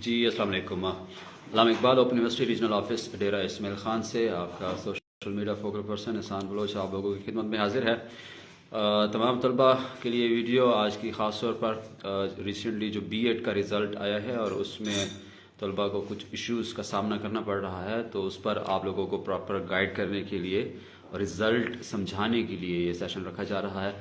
جی السلام علیکم. Allama Iqbal open university regional office Dera Ismail Khan سے آپ کا social media focal person Ahsan Baloch آپ لوگوں کی خدمت میں حاضر ہے. تمام طلباء کے لیے ویڈیو آج کی خاص طور پر ریسنٹلی جو بی ایڈ کا رزلٹ آیا ہے اور اس میں طلباء کو کچھ ایشوز کا سامنا کرنا پڑ رہا ہے، تو اس پر آپ لوگوں کو پراپر گائیڈ کرنے کے لیے اور رزلٹ سمجھانے کے لیے یہ سیشن رکھا جا رہا ہے.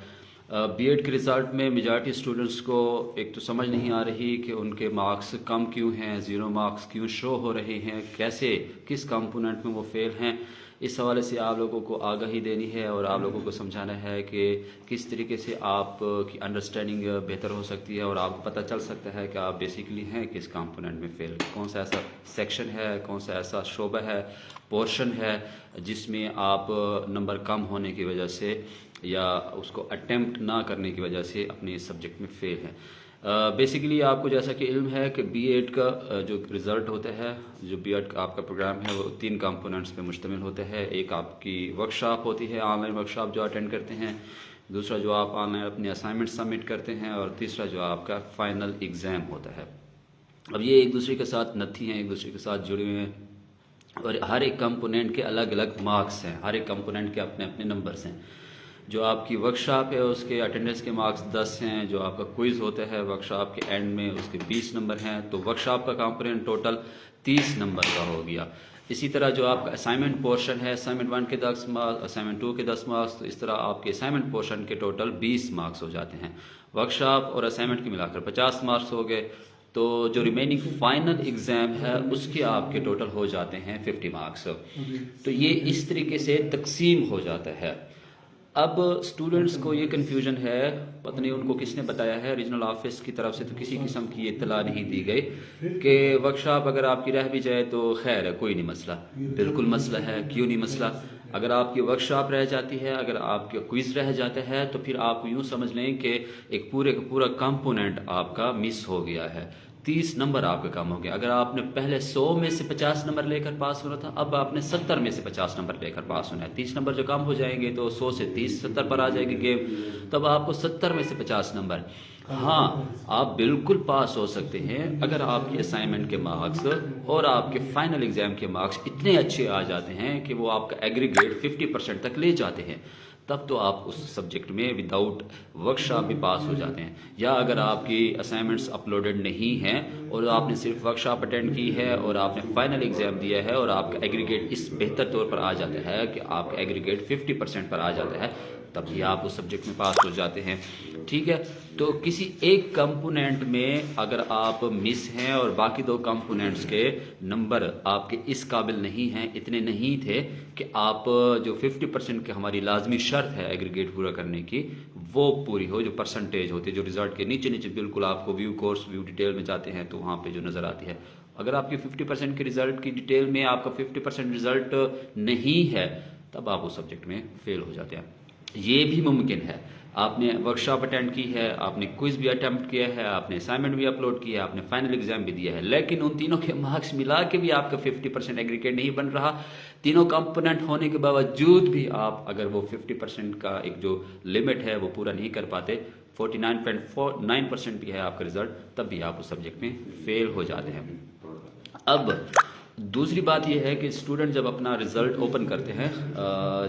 بی ایڈ کے رزلٹ میں میجارٹی اسٹوڈنٹس کو ایک تو سمجھ نہیں آ رہی کہ ان کے مارکس کم کیوں ہیں، 0 مارکس کیوں شو ہو رہے ہیں، کیسے کس کمپوننٹ میں وہ فیل ہیں. اس حوالے سے آپ لوگوں کو آگاہی دینی ہے اور آپ لوگوں کو سمجھانا ہے کہ کس طریقے سے آپ کی انڈرسٹینڈنگ بہتر ہو سکتی ہے اور آپ کو پتہ چل سکتا ہے کہ آپ بیسیکلی ہیں کس کمپوننٹ میں فیل، کون سا ایسا سیکشن ہے، کون سا ایسا شعبہ ہے، پورشن ہے جس میں آپ نمبر کم ہونے کی وجہ سے یا اس کو اٹیمپٹ نہ کرنے کی وجہ سے اپنے سبجیکٹ میں فیل ہے. بیسیکلی آپ کو جیسا کہ علم ہے کہ بی ایڈ کا جو رزلٹ ہوتا ہے، جو بی ایڈ کا آپ کا پروگرام ہے، وہ 3 کمپوننٹس پہ مشتمل ہوتا ہے. ایک آپ کی ورک شاپ ہوتی ہے، آن لائن ورک شاپ جو اٹینڈ کرتے ہیں، دوسرا جو آپ آن لائن اپنے اسائنمنٹ سبمٹ کرتے ہیں، اور تیسرا جو آپ کا فائنل ایگزام ہوتا ہے. اب یہ ایک دوسرے کے ساتھ نتھی ہیں، ایک دوسرے کے ساتھ جڑے ہوئے ہیں اور ہر ایک کمپوننٹ کے الگ الگ مارکس ہیں، ہر ایک کمپوننٹ کے اپنے اپنے نمبرز ہیں. جو آپ کی ورک شاپ ہے اس کے اٹینڈنس کے مارکس 10 ہیں. جو آپ کا کوئز ہوتا ہے ورک شاپ کے اینڈ میں اس کے 20 نمبر ہیں. تو ورک شاپ کا کمپوننٹ ٹوٹل 30 نمبر کا ہو گیا. اسی طرح جو آپ کا اسائنمنٹ پورشن ہے، اسائنمنٹ 1 کے 10 مارکس، اسائنمنٹ 2 کے 10 مارکس، تو اس طرح آپ کے اسائنمنٹ پورشن کے ٹوٹل 20 مارکس ہو جاتے ہیں. ورک شاپ اور اسائنمنٹ کی ملا کر 50 مارکس ہو گئے. تو جو ریمیننگ فائنل ایگزام ہے اس کے آپ کے ٹوٹل ہو جاتے ہیں 50 مارکس. تو یہ اس طریقے سے تقسیم ہو جاتا ہے. اب اسٹوڈنٹس کو یہ کنفیوژن ہے، پتہ نہیں ان کو کس نے بتایا ہے، ریجنل آفس کی طرف سے تو کسی قسم کی اطلاع نہیں دی گئی کہ ورک شاپ اگر آپ کی رہ بھی جائے تو خیر ہے، کوئی نہیں مسئلہ. بالکل مسئلہ ہے، کیوں نہیں مسئلہ. اگر آپ کی ورک شاپ رہ جاتی ہے، اگر آپ کا کوئز رہ جاتا ہے، تو پھر آپ یوں سمجھ لیں کہ ایک پورے کا پورا کمپوننٹ آپ کا مس ہو گیا ہے. 30 نمبر آپ کا کم ہو گیا. اگر آپ نے پہلے 100 میں سے 50 نمبر لے کر پاس ہونا تھا، اب آپ نے 70 میں سے 50 نمبر لے کر پاس ہونا ہے. 30 نمبر جو کم ہو جائیں گے تو 100 سے 30 70 پر آ جائے گی گیم. تب آپ کو 70 میں سے 50 نمبر. ہاں آپ بالکل پاس ہو سکتے ہیں اگر آپ کی اسائنمنٹ کے مارکس اور آپ کے فائنل ایگزام کے مارکس اتنے اچھے آ جاتے ہیں کہ وہ آپ کا ایگریگیٹ 50% تک لے جاتے ہیں. تب تو آپ اس سبجیکٹ میں وداؤٹ ورک شاپ بھی پاس ہو جاتے ہیں. یا اگر آپ کی اسائنمنٹس اپلوڈڈ نہیں ہیں اور آپ نے صرف ورک شاپ اٹینڈ کی ہے اور آپ نے فائنل ایگزام دیا ہے اور آپ کا ایگریگیٹ اس بہتر طور پر آ جاتا ہے کہ آپ کا ایگریگیٹ 50% پر آ جاتا ہے، تب بھی آپ اس سبجیکٹ میں پاس ہو جاتے ہیں. ٹھیک ہے. تو کسی ایک کمپوننٹ میں اگر آپ مس ہیں اور باقی 2 کمپوننٹس کے نمبر آپ کے اس قابل نہیں ہیں، اتنے نہیں تھے کہ آپ جو 50% کی ہماری لازمی شرط ہے ایگریگیٹ پورا کرنے کی وہ پوری ہو، جو پرسنٹیج ہوتی ہے جو رزلٹ کے نیچے نیچے بالکل آپ کو ویو کورس ویو ڈیٹیل میں جاتے ہیں تو وہاں پہ جو نظر آتی ہے، اگر آپ کی 50% کے رزلٹ کی ڈیٹیل میں آپ کا 50% رزلٹ نہیں ہے، تب آپ اس سبجیکٹ میں فیل ہو جاتے ہیں. یہ بھی ممکن ہے. آپ نے ورک شاپ اٹینڈ کی ہے، آپ نے کوئز بھی اٹیمپٹ کیا ہے، آپ نے اسائنمنٹ بھی اپلوڈ کیا ہے، آپ نے فائنل ایگزام بھی دیا ہے، لیکن ان تینوں کے مارکس ملا کے بھی آپ کا 50% ایگریگیٹ نہیں بن رہا. تینوں کمپوننٹ ہونے کے باوجود بھی آپ اگر وہ 50% کا ایک جو لمٹ ہے وہ پورا نہیں کر پاتے، 49.49% بھی ہے آپ کا رزلٹ، تب بھی آپ اس سبجیکٹ میں فیل ہو جاتے ہیں. اب دوسری بات یہ ہے کہ اسٹوڈنٹ جب اپنا رزلٹ اوپن کرتے ہیں،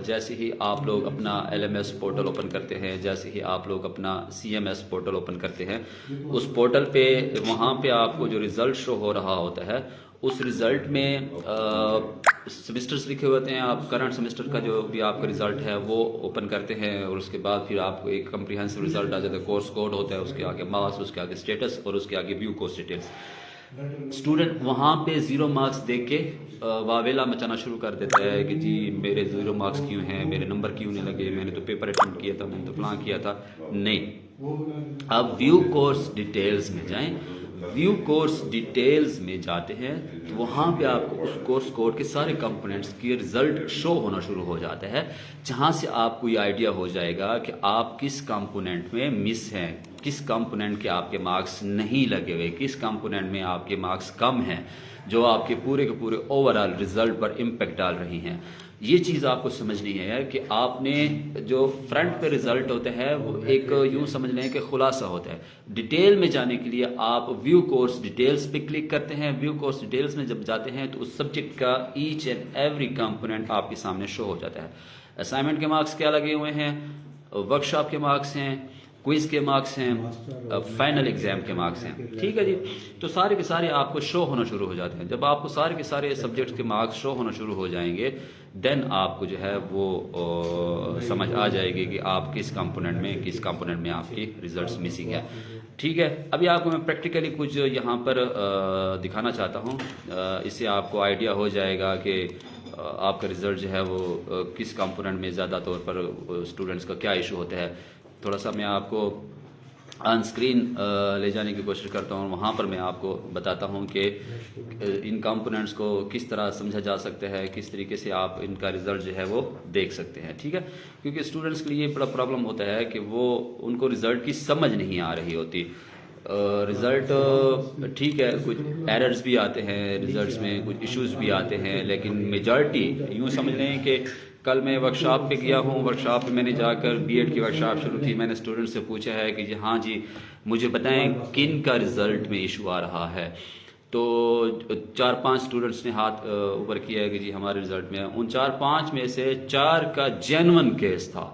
جیسے ہی آپ لوگ اپنا LMS پورٹل اوپن کرتے ہیں، جیسے ہی آپ لوگ اپنا CMS پورٹل اوپن کرتے ہیں، اس پورٹل پہ وہاں پہ آپ کو جو رزلٹ شو ہو رہا ہوتا ہے، اس رزلٹ میں سمسٹرز لکھے ہوتے ہیں. آپ کرنٹ سمسٹر کا جو بھی آپ کا رزلٹ ہے وہ اوپن کرتے ہیں اور اس کے بعد پھر آپ کو ایک کمپریہنسو رزلٹ آ جاتا ہے، کورس کوڈ ہوتا ہے، اس کے آگے مارکس، اس کے آگے اسٹیٹس اور اس کے آگے ویو کورس ڈیٹیلس. اسٹوڈنٹ وہاں پہ 0 مارکس دیکھ کے واویلا مچانا شروع کر دیتا ہے کہ جی میرے 0 مارکس کیوں ہیں، میرے نمبر کیوں نہیں لگے، میں نے تو پیپر اٹیمپٹ کیا تھا، میں نے تو فلاں کیا تھا. نہیں، آپ ویو کورس ڈیٹیلز میں جائیں. ویو کورس ڈیٹیلز میں جاتے ہیں تو وہاں پہ آپ کو اس کورس کوڈ کے سارے کمپوننٹس کی رزلٹ شو ہونا شروع ہو جاتا ہے، جہاں سے آپ کو یہ آئیڈیا ہو جائے گا کہ آپ کس کمپوننٹ میں مس ہیں، کس کمپوننٹ کے آپ کے مارکس نہیں لگے ہوئے، کس کمپوننٹ میں آپ کے مارکس کم ہیں جو آپ کے پورے کے پورے اوور آل رزلٹ پر امپیکٹ ڈال رہی ہیں. یہ چیز آپ کو سمجھنی ہے کہ آپ نے جو فرنٹ پہ رزلٹ ہوتا ہے وہ ایک یوں سمجھ لیں کہ خلاصہ ہوتا ہے. ڈیٹیل میں جانے کے لیے آپ ویو کورس ڈیٹیلز پہ کلک کرتے ہیں. ویو کورس ڈیٹیلز میں جب جاتے ہیں تو اس سبجیکٹ کا ایچ اینڈ ایوری کمپوننٹ آپ کے سامنے شو ہو جاتا ہے. اسائنمنٹ کے مارکس کیا لگے ہوئے ہیں, ورک شاپ کے مارکس ہیں, کوئز کے مارکس ہیں, فائنل ایگزام کے مارکس ہیں. ٹھیک ہے جی, تو سارے کے سارے آپ کو شو ہونا شروع ہو جاتے ہیں. جب آپ کو سارے کے سارے سبجیکٹس کے مارکس شو ہونا شروع ہو جائیں گے دین آپ کو جو ہے وہ سمجھ آ جائے گی کہ آپ کس کمپوننٹ میں آپ کی ریزلٹس مسنگ ہے. ٹھیک ہے, ابھی آپ کو میں پریکٹیکلی کچھ یہاں پر دکھانا چاہتا ہوں. اس سے آپ کو آئیڈیا ہو جائے گا کہ آپ کا ریزلٹ جو ہے وہ کس کمپوننٹ میں زیادہ طور پر اسٹوڈنٹس کا کیا ایشو ہوتا ہے. تھوڑا سا میں آپ کو آن اسکرین لے جانے کی کوشش کرتا ہوں. وہاں پر میں آپ کو بتاتا ہوں کہ ان کمپوننٹس کو کس طرح سمجھا جا سکتا ہے, کس طریقے سے آپ ان کا ریزلٹ جو ہے وہ دیکھ سکتے ہیں. ٹھیک ہے, کیونکہ اسٹوڈنٹس کے لیے بڑا پرابلم ہوتا ہے کہ وہ ان کو ریزلٹ کی سمجھ نہیں آ رہی ہوتی. ریزلٹ ٹھیک ہے, کچھ ایررز بھی آتے ہیں ریزلٹس میں, کچھ ایشوز بھی آتے ہیں, لیکن میجارٹی یوں سمجھ لیں کہ کل میں ورک شاپ پہ گیا ہوں. ورک شاپ پہ میں نے جا کر بی ایڈ کی ورک شاپ شروع تھی. میں نے اسٹوڈنٹ سے پوچھا ہے کہ ہاں جی مجھے بتائیں کن کا ریزلٹ میں ایشو آ رہا ہے. تو 4-5 اسٹوڈنٹس نے ہاتھ اوپر کیا ہے کہ جی ہمارے ریزلٹ میں. ان 4-5 میں سے 4 کا جینون کیس تھا,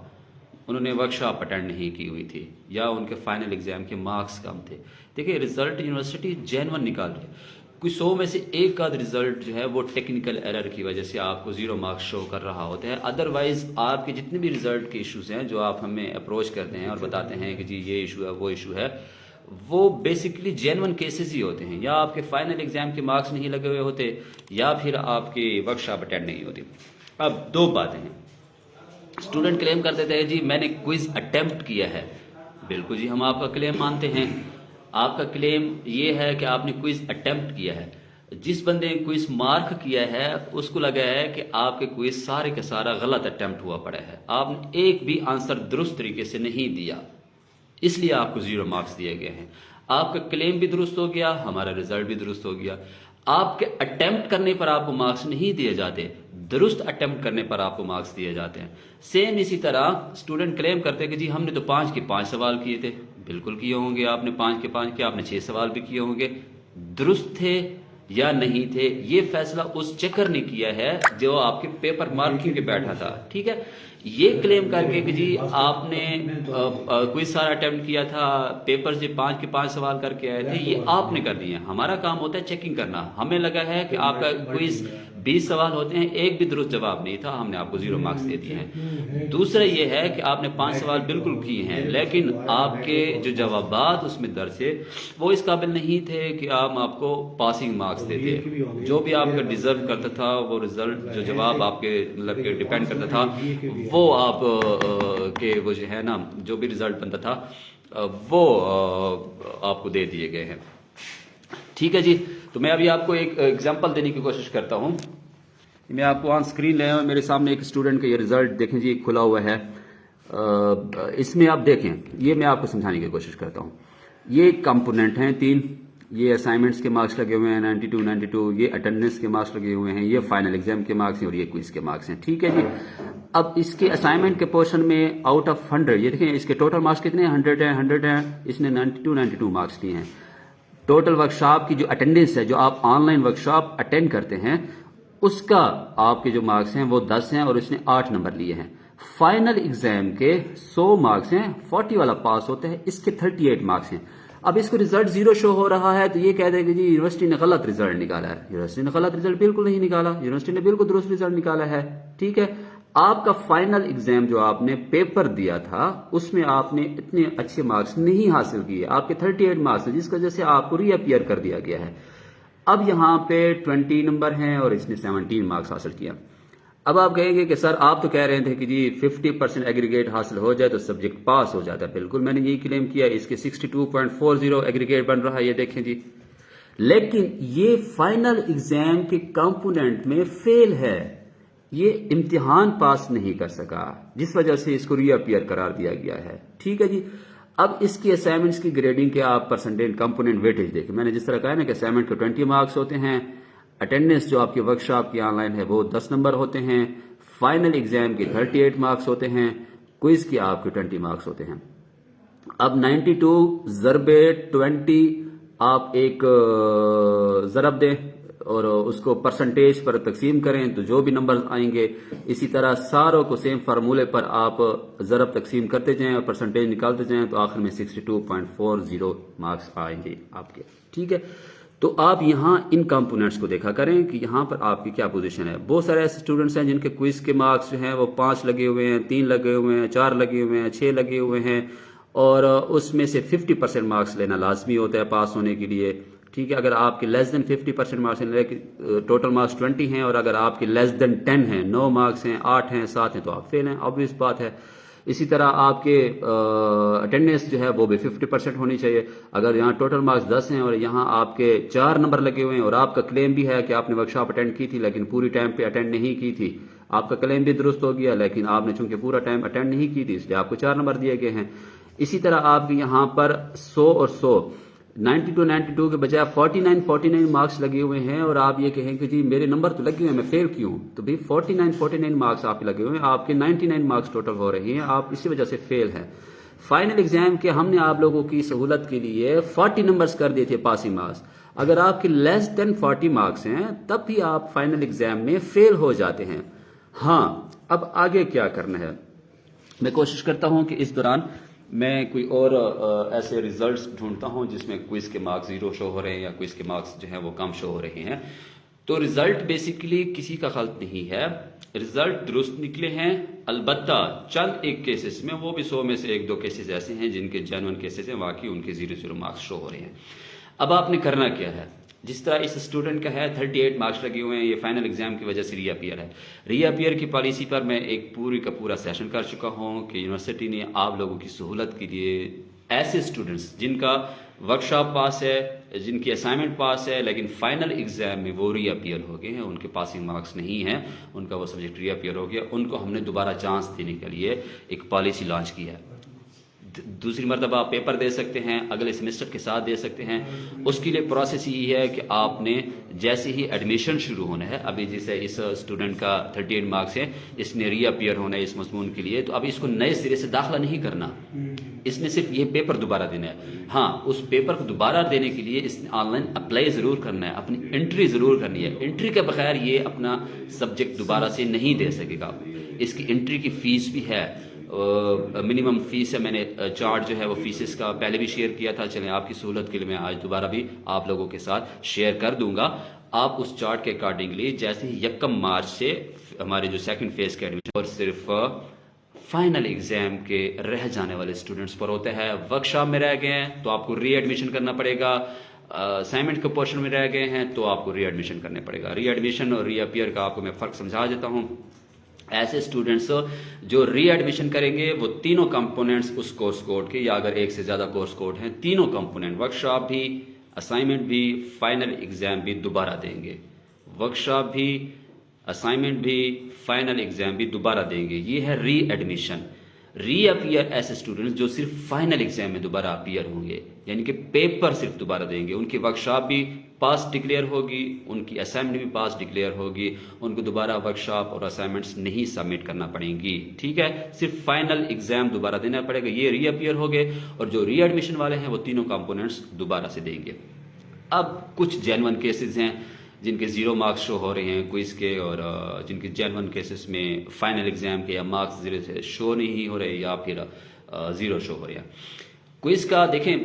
انہوں نے ورک شاپ اٹینڈ نہیں کی ہوئی تھی یا ان کے فائنل ایگزام کے مارکس کم تھے. دیکھیں رزلٹ یونیورسٹی جینون نکال رہی ہے. کوئی 100 میں سے ایک آدھ رزلٹ جو ہے وہ ٹیکنیکل ایرر کی وجہ سے آپ کو 0 مارکس شو کر رہا ہوتا ہے. ادروائز آپ کے جتنے بھی رزلٹ کے ایشوز ہیں جو آپ ہمیں اپروچ کرتے ہیں اور بتاتے ہیں کہ جی یہ ایشو ہے وہ ایشو ہے, وہ بیسکلی جینون کیسز ہی ہوتے ہیں. یا آپ کے فائنل ایگزام کے مارکس نہیں لگے ہوئے ہوتے یا پھر آپ کی ورک شاپ اٹینڈ نہیں ہوتی. اب 2 باتیں ہیں. اسٹوڈنٹ کلیم کر دیتے ہیں جی میں نے کوئز اٹیمپٹ کیا ہے. بالکل جی ہم آپ کا کلیم مانتے ہیں. آپ کا کلیم یہ ہے کہ آپ نے کوئز اٹیمپٹ کیا ہے. جس بندے نے کوئز مارک کیا ہے اس کو لگا ہے کہ آپ کے کوئز سارے کا سارا غلط اٹیمپٹ ہوا پڑا ہے, آپ نے ایک بھی آنسر درست طریقے سے نہیں دیا, اس لیے آپ کو 0 مارکس دیے گئے ہیں. آپ کا کلیم بھی درست ہو گیا, ہمارا رزلٹ بھی درست ہو گیا. آپ کے اٹیمپٹ کرنے پر آپ کو مارکس نہیں دیے جاتے, درست اٹیمپٹ کرنے پر آپ کو مارکس دیے جاتے ہیں. سیم اسی طرح اسٹوڈنٹ کلیم کرتے ہیں کہ جی ہم نے تو 5 کے 5 سوال کیے تھے. بالکل کیے ہوں گے آپ نے 5 کے 5 کیا, آپ نے 6 سوال بھی کیے ہوں گے. درست تھے یا نہیں تھے یہ فیصلہ اس چیکر نے کیا ہے جو آپ کے پیپر مارکنگ کے بیٹھا تھا. ٹھیک ہے, یہ کلیم کر کے کہ جی آپ نے کوئی سارا اٹیمپٹ کیا تھا, پیپر سے 5 کے 5 سوال کر کے آئے تھے, یہ آپ نے کر دیے. ہمارا کام ہوتا ہے چیکنگ کرنا. ہمیں لگا ہے کہ آپ کا کوئز 20 سوال ہوتے ہیں, ایک بھی درست جواب نہیں تھا, ہم نے آپ کو 0 مارکس دے دیے ہیں. دوسرا یہ ہے کہ آپ نے 5 سوال بالکل کیے ہیں لیکن آپ کے جو جوابات اس میں درج تھے وہ اس قابل نہیں تھے کہ آپ کو پاسنگ مارکس دیتے. جو بھی آپ کا ڈیزرو کرتا تھا وہ رزلٹ جو جواب آپ کے مطلب کہ ڈیپینڈ کرتا تھا وہ آپ کے وہ جو ہے نا جو بھی رزلٹ بنتا تھا وہ آپ کو دے دیے گئے ہیں. ٹھیک ہے جی, تو میں ابھی آپ کو ایک ایگزامپل دینے کی کوشش کرتا ہوں. میں آپ کو آن اسکرین لے میرے سامنے ایک اسٹوڈنٹ کا یہ رزلٹ دیکھیں جی کھلا ہوا ہے. اس میں آپ دیکھیں, یہ میں آپ کو سمجھانے کی کوشش کرتا ہوں. یہ کمپوننٹ ہیں 3, یہ اسائنمنٹس کے مارکس لگے ہوئے ہیں 92, یہ اٹینڈنس کے مارکس لگے ہوئے ہیں, یہ فائنل ایگزام کے مارکس ہیں اور یہ کوئز کے مارکس ہیں. ٹھیک ہے جی, اب اس کے اسائنمنٹ کے پورشن میں آؤٹ آف 100 یہ دیکھیں اس کے ٹوٹل مارکس کتنے ہیں, 100 ہیں. اس نے 92 مارکس لیے ہیں. ٹوٹل ورک شاپ کی جو اٹینڈنس ہے جو آپ on line work shop attend کرتے ہیں اس کا آپ کے جو مارکس ہیں وہ 10 ہیں اور اس نے 8 نمبر لیے ہیں. فائنل ایگزام کے 100 مارکس ہیں, 40 والا پاس ہوتا ہے, اس کے 38 مارکس ہیں. اب اس کو رزلٹ 0 شو ہو رہا ہے تو یہ کہہ دے کہ جی یونیورسٹی نے غلط رزلٹ نکالا ہے. یونیورسٹی نے غلط رزلٹ بالکل نہیں نکالا, یونیورسٹی نے بالکل درست رزلٹ نکالا ہے. ٹھیک ہے, آپ کا فائنل ایگزام جو آپ نے پیپر دیا تھا اس میں آپ نے اتنے اچھے مارکس نہیں حاصل کیے, آپ کے 38 مارکس ہیں جس کی وجہ سے آپ کو ری اپیئر کر دیا گیا ہے. اب یہاں پہ 20 نمبر ہیں اور اس نے 17 مارکس حاصل کیا. اب آپ کہیں گے کہ سر آپ تو کہہ رہے تھے کہ جی 50% ایگریگیٹ حاصل ہو جائے تو سبجیکٹ پاس ہو جاتا ہے. بالکل میں نے یہی کلیم کیا, اس کے 62.40 ایگریگیٹ بن رہا ہے, یہ دیکھیں جی. لیکن یہ فائنل ایگزام کے کمپوننٹ میں فیل ہے, یہ امتحان پاس نہیں کر سکا جس وجہ سے اس کو ری اپیئر قرار دیا گیا ہے. ٹھیک ہے جی, اب اس کی اسائنمنٹس کی گریڈنگ کے آپ پرسنٹیج کمپوننٹ ویٹیج دیکھیں. میں نے جس طرح کہا نا کہ اسائنمنٹ کے 20 مارکس ہوتے ہیں, اٹینڈنس جو آپ کی ورک شاپ کی آن لائن ہے وہ 10 نمبر ہوتے ہیں, فائنل ایگزام کے 38 مارکس ہوتے ہیں، کوئز کے آپ کے 20 مارکس ہوتے ہیں۔ اب 92 ضرب 20 آپ ایک ضرب دیں اور اس کو پرسنٹیج پر تقسیم کریں تو جو بھی نمبر آئیں گے، اسی طرح ساروں کو سیم فارمولے پر آپ ضرب تقسیم کرتے جائیں اور پرسنٹیج نکالتے جائیں تو آخر میں 62.40 مارکس آئیں گے آپ کے، ٹھیک ہے۔ تو آپ یہاں ان کمپوننٹس کو دیکھا کریں کہ یہاں پر آپ کی کیا پوزیشن ہے۔ بہت سارے ایسے اسٹوڈنٹس ہیں جن کے کوئز کے مارکس جو ہیں وہ 5 لگے ہوئے ہیں، 3 لگے ہوئے ہیں، 4 لگے ہوئے ہیں، 6 لگے ہوئے ہیں، اور اس میں سے 50% مارکس لینا لازمی ہوتا ہے پاس ہونے کے لیے، ٹھیک ہے۔ اگر آپ کے لیس دین 50% مارکس ہیں، ٹوٹل مارکس 20 ہیں، اور اگر آپ کے لیس دین 10 ہیں، 9 مارکس ہیں، 8 ہیں، 7 ہیں، تو آپ فیل ہیں، obvious بات ہے۔ اسی طرح آپ کے اٹینڈنس جو ہے وہ بھی 50% ہونی چاہیے۔ اگر یہاں ٹوٹل مارکس 10 ہیں اور یہاں آپ کے 4 نمبر لگے ہوئے ہیں اور آپ کا کلیم بھی ہے کہ آپ نے ورکشاپ اٹینڈ کی تھی لیکن پوری ٹائم پہ اٹینڈ نہیں کی تھی، آپ کا کلیم بھی درست ہو گیا لیکن آپ نے چونکہ پورا ٹائم اٹینڈ نہیں کی تھی اس لیے آپ کو 4 نمبر دیے گئے ہیں۔ اسی طرح آپ کے یہاں پر 100 اور 100 92 کے بجائے 49 مارکس لگے ہوئے ہیں اور آپ یہ کہیں کہ جی میرے نمبر تو لگے ہوئے ہیں، میں فیل کیوں؟ تو بھی 49 مارکس آپ کے لگے ہوئے ہیں، آپ کے 99 مارکس ٹوٹل ہو رہی ہیں، آپ اسی وجہ سے فیل ہیں۔ فائنل ایگزام کے ہم نے آپ لوگوں کی سہولت کے لیے 40 نمبرز کر دیے تھے پاسنگ مارکس۔ اگر آپ کے لیس دین 40 مارکس ہیں تب بھی آپ فائنل ایگزام میں فیل ہو جاتے ہیں۔ ہاں، اب آگے کیا کرنا ہے، میں کوشش کرتا ہوں کہ اس دوران میں کوئی اور ایسے ریزلٹس ڈھونڈتا ہوں جس میں کوئز کے مارکس 0 شو ہو رہے ہیں یا کوئز کے مارکس جو ہیں وہ کم شو ہو رہے ہیں۔ تو ریزلٹ بیسیکلی کسی کا غلط نہیں ہے، ریزلٹ درست نکلے ہیں، البتہ چند ایک کیسز میں، وہ بھی 100 میں سے 1-2 کیسز ایسے ہیں جن کے جینوئن کیسز ہیں، واقعی ان کے 0 مارکس شو ہو رہے ہیں۔ اب آپ نے کرنا کیا ہے، جس طرح اس اسٹوڈنٹ کا ہے 38 مارکس لگے ہوئے ہیں، یہ فائنل ایگزام کی وجہ سے ری اپیئر ہے۔ ری اپیئر کی پالیسی پر میں ایک پوری کا پورا سیشن کر چکا ہوں کہ یونیورسٹی نے آپ لوگوں کی سہولت کے لیے ایسے اسٹوڈنٹس جن کا ورکشاپ پاس ہے، جن کی اسائنمنٹ پاس ہے لیکن فائنل ایگزام میں وہ ری اپیئر ہو گئے ہیں، ان کے پاسنگ مارکس نہیں ہیں، ان کا وہ سبجیکٹ ری اپیئر ہو گیا، ان کو ہم نے دوبارہ چانس دینے کے لیے ایک پالیسی لانچ کی ہے۔ دوسری مرتبہ آپ پیپر دے سکتے ہیں، اگلے سیمسٹر کے ساتھ دے سکتے ہیں۔ اس کے لیے پروسیس یہ ہے کہ آپ نے جیسے ہی ایڈمیشن شروع ہونا ہے، ابھی جیسے اس اسٹوڈنٹ کا 38 مارکس ہے، اس نے ری اپیئر ہونا ہے اس مضمون کے لیے، تو اب اس کو نئے سرے سے داخلہ نہیں کرنا، اس نے صرف یہ پیپر دوبارہ دینا ہے۔ ہاں، اس پیپر کو دوبارہ دینے کے لیے اس نے آن لائن اپلائی ضرور کرنا ہے، اپنی انٹری ضرور کرنی ہے۔ انٹری کے بغیر یہ اپنا سبجیکٹ دوبارہ سے نہیں دے سکے گا۔ اس کی انٹری کی فیس بھی ہے، منیمم فیس ہے، میں نے چارٹ جو ہے وہ فیسز کا پہلے بھی شیئر کیا تھا، چلیں آپ کی سہولت کے لیے میں آج دوبارہ بھی آپ لوگوں کے ساتھ شیئر کر دوں گا۔ آپ اس چارٹ کے اکارڈنگلی جیسے ہی 1 مارچ سے ہمارے جو سیکنڈ فیز کے ایڈمیشن اور صرف فائنل ایگزام کے رہ جانے والے اسٹوڈنٹس پر ہوتا ہے، ورکشاپ میں رہ گئے ہیں تو آپ کو ری ایڈمیشن کرنا پڑے گا، اسائنمنٹ کے پورشن میں رہ گئے ہیں تو آپ کو ری ایڈمیشن کرنے پڑے گا۔ ری ایڈمیشن اور ری اپیئر کا آپ کو میں فرق سمجھا دیتا ہوں۔ ایسے اسٹوڈنٹس جو ری ایڈمیشن کریں گے وہ تینوں کمپوننٹس اس کورس کوڈ کے، یا اگر ایک سے زیادہ کورس کوڈ ہیں، تینوں کمپوننٹ ورکشاپ بھی، اسائنمنٹ بھی، فائنل ایگزام بھی دوبارہ دیں گے۔ ورکشاپ بھی، اسائنمنٹ بھی، فائنل ایگزام بھی دوبارہ دیں گے۔ یہ ہے ری ایڈمیشن۔ ری اپیئر ایسے اسٹوڈنٹس جو صرف فائنل ایگزام میں دوبارہ اپیئر ہوں گے، یعنی کہ پیپر صرف دوبارہ دیں گے، ان کی ورکشاپ بھی پاس ڈکلیئر ہوگی، ان کی اسائنمنٹ بھی پاس ڈکلیئر ہوگی، ان کو دوبارہ ورکشاپ اور اسائنمنٹس نہیں سبمٹ کرنا پڑیں گی، ٹھیک ہے، صرف فائنل ایگزام دوبارہ دینا پڑے گا۔ یہ ری اپیئر ہو گئے، اور جو ری ایڈمیشن والے ہیں وہ تینوں کمپوننٹس دوبارہ سے دیں گے۔ اب کچھ جینوئن کیسز ہیں جن کے 0 مارکس شو ہو رہے ہیں کوئز کے، اور جن کے جینوئن کیسز میں فائنل ایگزام کے یا مارکس 0 سے شو نہیں ہو رہے یا پھر 0 شو ہو رہے ہیں۔ کوئز کا دیکھیں،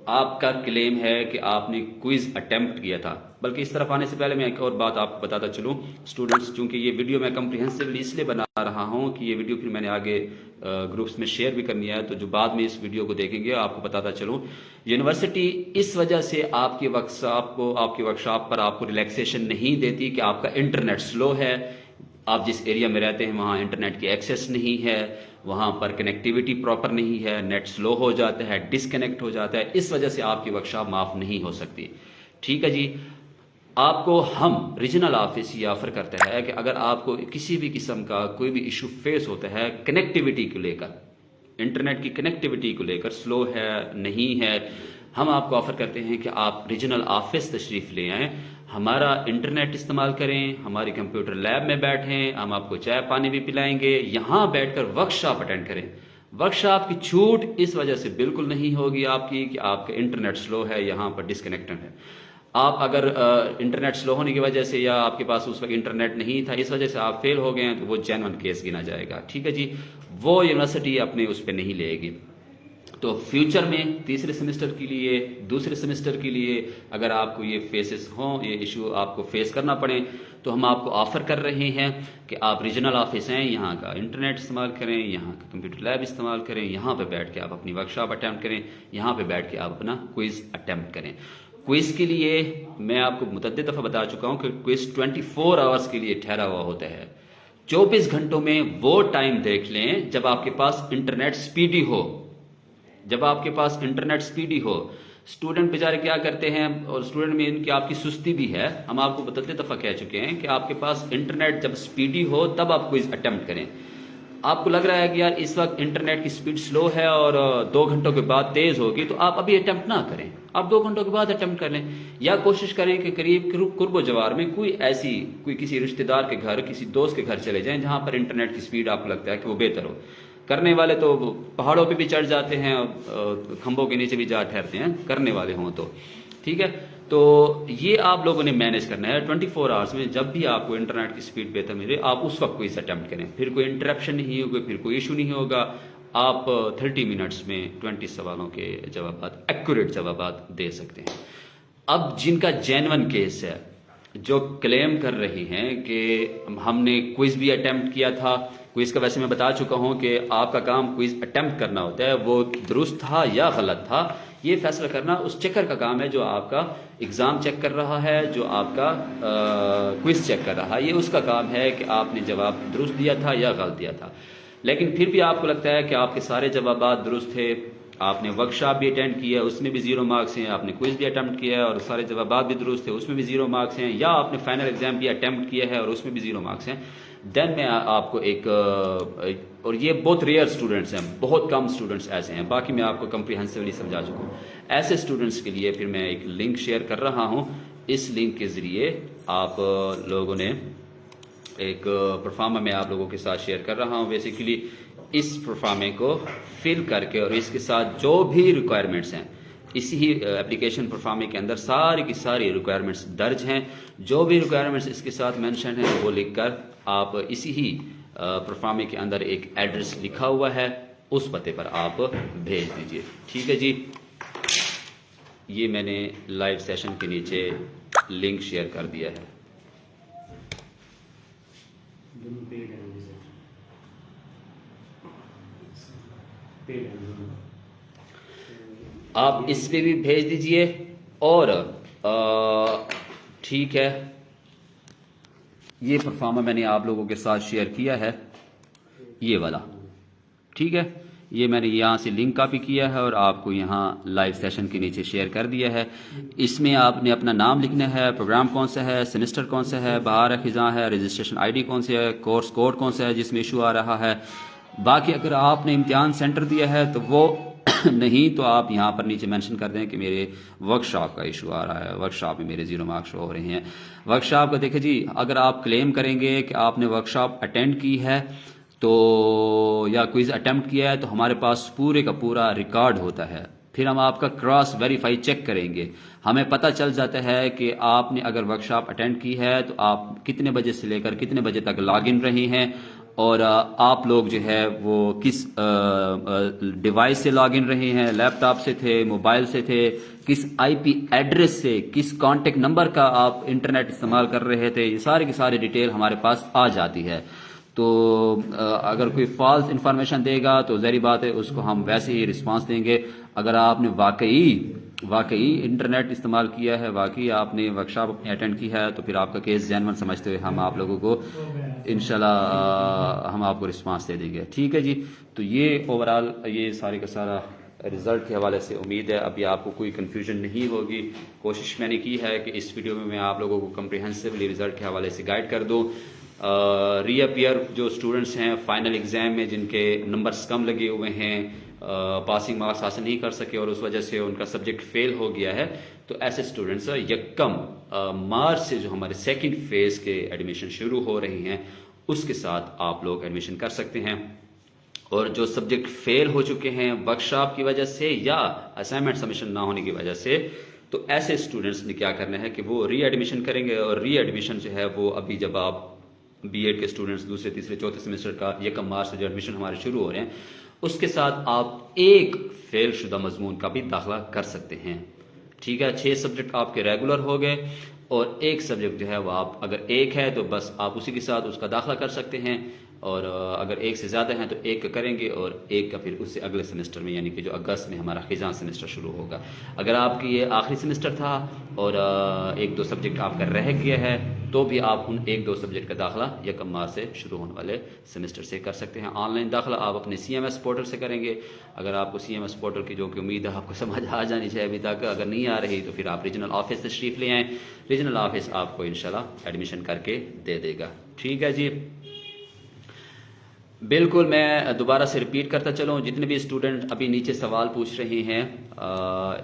آپ کا کلیم ہے کہ آپ نے کوئز اٹیمپٹ کیا تھا، بلکہ اس طرف آنے سے پہلے میں ایک اور بات آپ کو بتاتا چلوں اسٹوڈنٹس، چونکہ یہ ویڈیو میں کمپریہنسولی اس لیے بنا رہا ہوں کہ یہ ویڈیو پھر میں نے آگے گروپس میں شیئر بھی کرنی ہے، تو جو بعد میں اس ویڈیو کو دیکھیں گے آپ کو بتاتا چلوں، یونیورسٹی اس وجہ سے آپ کے ورکشاپ پر آپ کو ریلیکسیشن نہیں دیتی کہ آپ کا انٹرنیٹ سلو ہے، آپ جس ایریا میں رہتے ہیں وہاں انٹرنیٹ کی ایکسیس نہیں ہے، وہاں پر کنیکٹیوٹی پراپر نہیں ہے، نیٹ سلو ہو جاتا ہے، ڈسکنیکٹ ہو جاتا ہے، اس وجہ سے آپ کی ورکشاپ معاف نہیں ہو سکتی، ٹھیک ہے جی۔ آپ کو ہم ریجنل آفس یہ آفر کرتا ہے کہ اگر آپ کو کسی بھی قسم کا کوئی بھی ایشو فیس ہوتا ہے کنیکٹیوٹی کو لے کر، انٹرنیٹ کی کنیکٹیوٹی کو لے کر، سلو ہے نہیں ہے، ہم آپ کو آفر کرتے ہیں کہ آپ ریجنل آفس تشریف لے آئیں، ہمارا انٹرنیٹ استعمال کریں، ہماری کمپیوٹر لیب میں بیٹھیں، ہم آپ کو چائے پانی بھی پلائیں گے، یہاں بیٹھ کر ورک شاپ اٹینڈ کریں۔ ورک شاپ کی چھوٹ اس وجہ سے بالکل نہیں ہوگی آپ کی کہ آپ کا انٹرنیٹ سلو ہے، یہاں پر ڈسکنیکٹڈ ہے۔ آپ اگر انٹرنیٹ سلو ہونے کی وجہ سے یا آپ کے پاس اس وقت انٹرنیٹ نہیں تھا، اس وجہ سے آپ فیل ہو گئے ہیں، تو وہ جینون کیس گنا جائے گا، ٹھیک ہے جی، وہ یونیورسٹی اپنے اس پہ نہیں لے گی۔ تو فیوچر میں تیسرے سیمسٹر کے لیے، دوسرے سیمسٹر کے لیے اگر آپ کو یہ فیسز ہوں، یہ ایشو آپ کو فیس کرنا پڑے، تو ہم آپ کو آفر کر رہے ہیں کہ آپ ریجنل آفس ہیں، یہاں کا انٹرنیٹ استعمال کریں، یہاں کا کمپیوٹر لیب استعمال کریں، یہاں پہ بیٹھ کے آپ اپنی ورک شاپ اٹیمپٹ کریں، یہاں پہ بیٹھ کے آپ اپنا کوئز اٹیمپٹ کریں۔ کوئز کے لیے میں آپ کو متعدد دفعہ بتا چکا ہوں کہ کوئز 24 آورس کے لیے ٹھہرا ہوا ہوتا ہے۔ 24 گھنٹوں میں وہ ٹائم دیکھ لیں جب آپ کے پاس انٹرنیٹ سپیڈی ہو، جب آپ کے پاس انٹرنیٹ سپیڈی ہو۔ اسٹوڈنٹ بیچارے کیا کرتے ہیں، اور اسٹوڈنٹ میں ان کی آپ کی سستی بھی ہے، ہم آپ کو متعدد دفعہ کہہ چکے ہیں کہ آپ کے پاس انٹرنیٹ جب سپیڈی ہو تب آپ کوئز اٹیمپٹ کریں۔ آپ کو لگ رہا ہے کہ یار اس وقت انٹرنیٹ کی سپیڈ سلو ہے اور 2 گھنٹوں کے بعد تیز ہوگی، تو آپ ابھی اٹیمپٹ نہ کریں، آپ 2 گھنٹوں کے بعد اٹیمپٹ کر لیں، یا کوشش کریں کہ قریب قرب و جوار میں کوئی کسی رشتہ دار کے گھر، کسی دوست کے گھر چلے جائیں جہاں پر انٹرنیٹ کی سپیڈ آپ کو لگتا ہے کہ وہ بہتر ہو۔ کرنے والے تو پہاڑوں پہ بھی چڑھ جاتے ہیں، کھمبوں کے نیچے بھی جا ٹھہرتے ہیں، کرنے والے ہوں تو ٹھیک ہے۔ تو یہ آپ لوگوں نے مینیج کرنا ہے 24 آورس میں، جب بھی آپ کو انٹرنیٹ کی سپیڈ بہتر ملے آپ اس وقت کوئی اٹیمپٹ کریں، پھر کوئی انٹرپشن نہیں ہوگا، پھر کوئی ایشو نہیں ہوگا، آپ 30 منٹس میں 20 سوالوں کے جوابات، ایکوریٹ جوابات دے سکتے ہیں۔ اب جن کا جینون کیس ہے، جو کلیم کر رہی ہیں کہ ہم نے کوئز بھی اٹیمپٹ کیا تھا، کوئز کا ویسے میں بتا چکا ہوں کہ آپ کا کام کوئز اٹیمپٹ کرنا ہوتا ہے، وہ درست تھا یا غلط تھا یہ فیصلہ کرنا اس چیکر کا کام ہے، جو آپ کا ایگزام چیک کر رہا ہے، جو آپ کا کوئز چیک کر رہا ہے، یہ اس کا کام ہے کہ آپ نے جواب درست دیا تھا یا غلط دیا تھا۔ لیکن پھر بھی آپ کو لگتا ہے کہ آپ کے سارے جوابات درست تھے، آپ نے ورک شاپ بھی اٹینڈ کی ہے، اس میں بھی 0 مارکس ہیں، آپ نے کوئز بھی اٹیمپٹ کیا ہے اور سارے جوابات بھی درست تھے، اس میں بھی 0 مارکس ہیں، یا آپ نے فائنل ایگزام بھی اٹیمپٹ کیا ہے اور اس میں بھی 0 مارکس ہیں، دین میں آپ کو اور یہ بہت ریئر اسٹوڈنٹس ہیں، بہت کم اسٹوڈنٹس ایسے ہیں، باقی میں آپ کو کمپریہنسولی سمجھا چکا ہوں۔ ایسے اسٹوڈنٹس کے لیے پھر میں ایک لنک شیئر کر رہا ہوں، اس لنک کے ذریعے آپ لوگوں نے ایک پرفارما میں آپ لوگوں کے ساتھ شیئر کر رہا ہوں۔ بیسیکلی اس پرفارمے کو فل کر کے اور اس کے ساتھ جو بھی ریکوائرمنٹس ہیں، اسی ہی اپلیکیشن پرفارمے کے اندر ساری کی ساری ریکوائرمنٹس درج ہیں، جو بھی ریکوائرمنٹس اس کے ساتھ مینشن ہیں وہ لکھ کر آپ اسی ہی پرفارمے کے اندر ایک ایڈریس لکھا ہوا ہے، اس پتے پر آپ بھیج دیجئے، ٹھیک ہے جی۔ یہ میں نے لائیو سیشن کے نیچے لنک شیئر کر دیا ہے۔ آپ اس پہ بھی بھیج دیجئے، اور ٹھیک ہے، یہ پرفارما میں نے آپ لوگوں کے ساتھ شیئر کیا ہے، یہ والا، ٹھیک ہے، یہ میں نے یہاں سے لنک کاپی کیا ہے اور آپ کو یہاں لائیو سیشن کے نیچے شیئر کر دیا ہے۔ اس میں آپ نے اپنا نام لکھنا ہے، پروگرام کون سا ہے، سیمسٹر کون سا ہے، بہار خزاں ہے، رجسٹریشن آئی ڈی کون سی ہے، کورس کوڈ کون سا ہے جس میں ایشو آ رہا ہے۔ باقی اگر آپ نے امتحان سینٹر دیا ہے تو وہ نہیں، تو آپ یہاں پر نیچے مینشن کر دیں کہ میرے ورک شاپ کا ایشو آ رہا ہے، ورک شاپ میں میرے 0 مارکس ہو رہے ہیں۔ ورک شاپ کا دیکھیں جی، اگر آپ کلیم کریں گے کہ آپ نے ورک شاپ اٹینڈ کی ہے تو یا کوئز اٹیمپٹ کیا ہے، تو ہمارے پاس پورے کا پورا ریکارڈ ہوتا ہے، پھر ہم آپ کا کراس ویریفائی چیک کریں گے، ہمیں پتہ چل جاتا ہے کہ آپ نے اگر ورک شاپ اٹینڈ کی ہے تو آپ کتنے بجے سے لے کر کتنے بجے تک لاگ ان رہے ہیں، اور آپ لوگ جو ہے وہ کس ڈیوائس سے لاگ ان رہے ہیں، لیپ ٹاپ سے تھے، موبائل سے تھے، کس آئی پی ایڈریس سے، کس کانٹیکٹ نمبر کا آپ انٹرنیٹ استعمال کر رہے تھے، یہ سارے کی ساری ڈیٹیل ہمارے پاس آ جاتی ہے۔ تو اگر کوئی فالس انفارمیشن دے گا تو ظاہری بات ہے اس کو ہم ویسے ہی رسپانس دیں گے۔ اگر آپ نے واقعی انٹرنیٹ استعمال کیا ہے، واقعی آپ نے ورک شاپ اپنی اٹینڈ کی ہے، تو پھر آپ کا کیس جینون سمجھتے ہوئے ہم آپ لوگوں کو انشاءاللہ ہم آپ کو رسپانس دے دیں گے، ٹھیک ہے جی۔ تو یہ اوورال یہ سارے کا سارا رزلٹ کے حوالے سے امید ہے ابھی آپ کو کوئی کنفیوژن نہیں ہوگی۔ کوشش میں نے کی ہے کہ اس ویڈیو میں آپ لوگوں کو کمپریہنسولی رزلٹ کے حوالے سے گائیڈ کر دوں۔ ری اپیئر جو اسٹوڈنٹس ہیں فائنل ایگزام میں جن کے نمبرز کم لگے ہوئے ہیں، پاسنگ مارکس حاصل نہیں کر سکے اور اس وجہ سے ان کا سبجیکٹ فیل ہو گیا ہے، تو ایسے اسٹوڈنٹس یکم مارچ سے جو ہمارے سیکنڈ فیز کے ایڈمیشن شروع ہو رہی ہیں اس کے ساتھ آپ لوگ ایڈمیشن کر سکتے ہیں۔ اور جو سبجیکٹ فیل ہو چکے ہیں ورک شاپ کی وجہ سے یا اسائنمنٹ سبمیشن نہ ہونے کی وجہ سے، تو ایسے اسٹوڈنٹس نے کیا کرنا ہے کہ وہ ری ایڈمیشن کریں گے، اور ری ایڈمیشن جو ہے وہ ابھی جب آپ بی ایڈ کے اسٹوڈنٹس دوسرے تیسرے چوتھے سیمسٹر کا 1 مارچ سے جو ایڈمیشن ہمارے شروع ہو رہے ہیں اس کے ساتھ آپ ایک فیل شدہ مضمون کا بھی داخلہ کر سکتے ہیں، ٹھیک ہے۔ 6 سبجیکٹ آپ کے ریگولر ہو گئے اور ایک سبجیکٹ جو ہے وہ آپ اگر ایک ہے تو بس آپ اسی کے ساتھ اس کا داخلہ کر سکتے ہیں، اور اگر ایک سے زیادہ ہیں تو ایک کا کریں گے اور ایک کا پھر اس سے اگلے سیمسٹر میں، یعنی کہ جو اگست میں ہمارا خزاں سیمسٹر شروع ہوگا۔ اگر آپ کی یہ آخری سیمسٹر تھا اور 1-2 سبجیکٹ آپ کا رہ گیا ہے تو بھی آپ ان 1-2 سبجیکٹ کا داخلہ 1 مارچ سے شروع ہونے والے سیمسٹر سے کر سکتے ہیں۔ آن لائن داخلہ آپ اپنے CMS پورٹل سے کریں گے۔ اگر آپ کو CMS پورٹل کی جو کہ امید ہے آپ کو سمجھ آ جانی چاہیے ابھی تک، اگر نہیں آ رہی تو پھر آپ ریجنل آفس تشریف لے آئیں، ریجنل آفس آپ کو انشاءاللہ ایڈمیشن کر کے دے دے گا، ٹھیک ہے جی۔ بالکل، میں دوبارہ سے ریپیٹ کرتا چلوں، جتنے بھی اسٹوڈنٹ ابھی نیچے سوال پوچھ رہے ہیں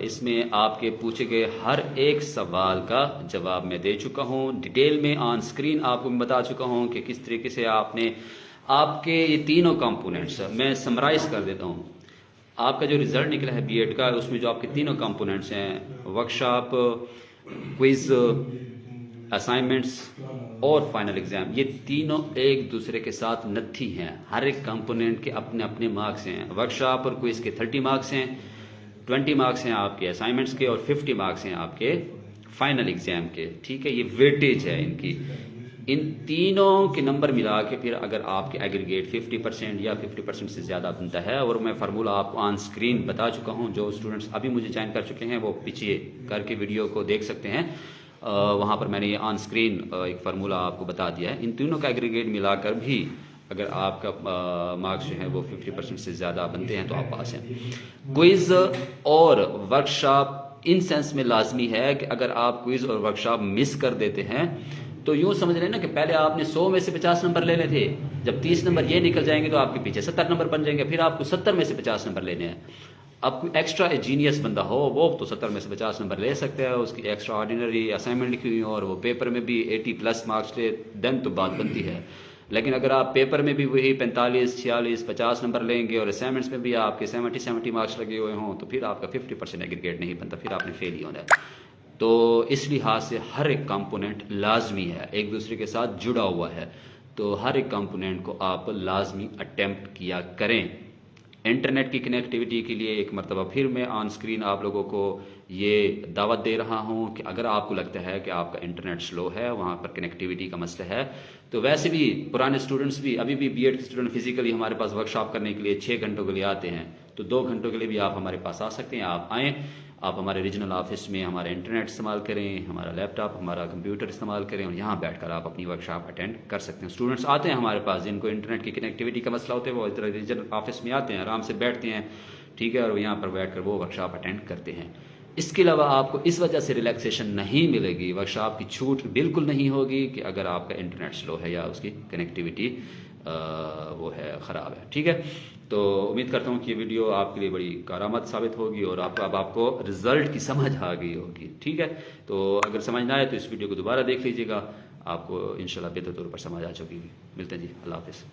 اس میں آپ کے پوچھے گئے ہر ایک سوال کا جواب میں دے چکا ہوں، ڈیٹیل میں آن سکرین آپ کو میں بتا چکا ہوں کہ کس طریقے سے آپ نے آپ کے یہ تینوں کمپوننٹس میں سمرائز کر دیتا ہوں۔ آپ کا جو رزلٹ نکلا ہے بی ایڈ کا، اس میں جو آپ کے تینوں کمپوننٹس ہیں، ورک شاپ، کوئز، اسائنمنٹس اور فائنل ایگزام، یہ تینوں ایک دوسرے کے ساتھ نتھی ہیں، ہر ایک کمپوننٹ کے اپنے اپنے مارکس ہیں۔ ورک شاپ اور کوئز کے 30 مارکس ہیں، 20 مارکس ہیں آپ کے اسائنمنٹس کے، اور 50 مارکس ہیں آپ کے فائنل ایگزام کے، ٹھیک ہے۔ یہ ویٹیج ہے ان کی، ان تینوں کے نمبر ملا کے پھر اگر آپ کے ایگریگیٹ 50% یا 50% سے زیادہ بنتا ہے، اور میں فارمولہ آپ کو آن سکرین بتا چکا ہوں، جو اسٹوڈنٹس ابھی مجھے جوائن کر چکے ہیں وہ پیچھے کر کے ویڈیو کو دیکھ سکتے ہیں، وہاں پر میں نے یہ آن سکرین ایک فارمولہ آپ کو بتا دیا ہے۔ ان تینوں کا ایگریگیٹ ملا کر بھی اگر آپ کا مارکس جو ہے وہ 50% سے زیادہ بنتے ہیں تو آپ پاس ہیں۔ کوئز اور ورک شاپ ان سینس میں لازمی ہے کہ اگر آپ کوئز اور ورک شاپ مس کر دیتے ہیں تو یوں سمجھ رہے ہیں نا کہ پہلے آپ نے 100 میں سے 50 نمبر لینے تھے، جب 30 نمبر یہ نکل جائیں گے تو آپ کے پیچھے 70 نمبر بن جائیں گے، پھر آپ کو 70 میں سے 50 نمبر لینے ہیں۔ اب کوئی ایکسٹرا جینیس بندہ ہو وہ تو 70 میں سے 50 نمبر لے سکتا ہے، اس کی ایکسٹرا آرڈینری اسائنمنٹ لکھی ہوئی ہو اور وہ پیپر میں بھی 80+ مارکس لے، دین تو بات بنتی ہے۔ لیکن اگر آپ پیپر میں بھی وہی 45، 46، 50 نمبر لیں گے اور اسائنمنٹس میں بھی آپ کے 70 مارکس لگے ہوئے ہوں تو پھر آپ کا 50% ایگریگیٹ نہیں بنتا، پھر آپ نے فیل ہی ہونا ہے۔ تو اس لحاظ سے ہر ایک کمپوننٹ لازمی ہے، ایک دوسرے کے ساتھ جڑا ہوا ہے، تو ہر ایک کمپوننٹ کو آپ لازمی اٹیمپٹ کیا کریں۔ انٹرنیٹ کی کنیکٹیوٹی کے لیے ایک مرتبہ پھر میں آن سکرین آپ لوگوں کو یہ دعوت دے رہا ہوں کہ اگر آپ کو لگتا ہے کہ آپ کا انٹرنیٹ سلو ہے، وہاں پر کنیکٹیوٹی کا مسئلہ ہے، تو ویسے بھی پرانے اسٹوڈنٹس بھی ابھی بھی بی ایڈ کے اسٹوڈنٹ فزیکلی ہمارے پاس ورک شاپ کرنے کے لیے 6 گھنٹوں کے لیے آتے ہیں، تو 2 گھنٹوں کے لیے بھی آپ ہمارے پاس آ سکتے ہیں۔ آپ آئیں، آپ ہمارے ریجنل آفس میں ہمارا انٹرنیٹ استعمال کریں، ہمارا لیپ ٹاپ، ہمارا کمپیوٹر استعمال کریں، اور یہاں بیٹھ کر آپ اپنی ورک شاپ اٹینڈ کر سکتے ہیں۔ اسٹوڈنٹس آتے ہیں ہمارے پاس جن کو انٹرنیٹ کی کنیکٹیوٹی کا مسئلہ ہوتا ہے، وہ ادھر ریجنل آفس میں آتے ہیں، آرام سے بیٹھتے ہیں، ٹھیک ہے، اور یہاں پر بیٹھ کر وہ ورک شاپ اٹینڈ کرتے ہیں۔ اس کے علاوہ آپ کو اس وجہ سے ریلیکسیشن نہیں ملے گی، ورک شاپ کی چھوٹ بالکل نہیں ہوگی کہ اگر آپ کا انٹرنیٹ سلو ہے یا اس کی کنیکٹیوٹی وہ ہے خراب ہے، ٹھیک ہے۔ تو امید کرتا ہوں کہ یہ ویڈیو آپ کے لیے بڑی کارآمد ثابت ہوگی اور اب آپ کو رزلٹ کی سمجھ آ گئی ہوگی، ٹھیک ہے۔ تو اگر سمجھ نہ آئے تو اس ویڈیو کو دوبارہ دیکھ لیجیے گا، آپ کو انشاءاللہ بہتر طور پر سمجھ آ چکی گی۔ ملتے ہیں جی، اللہ حافظ۔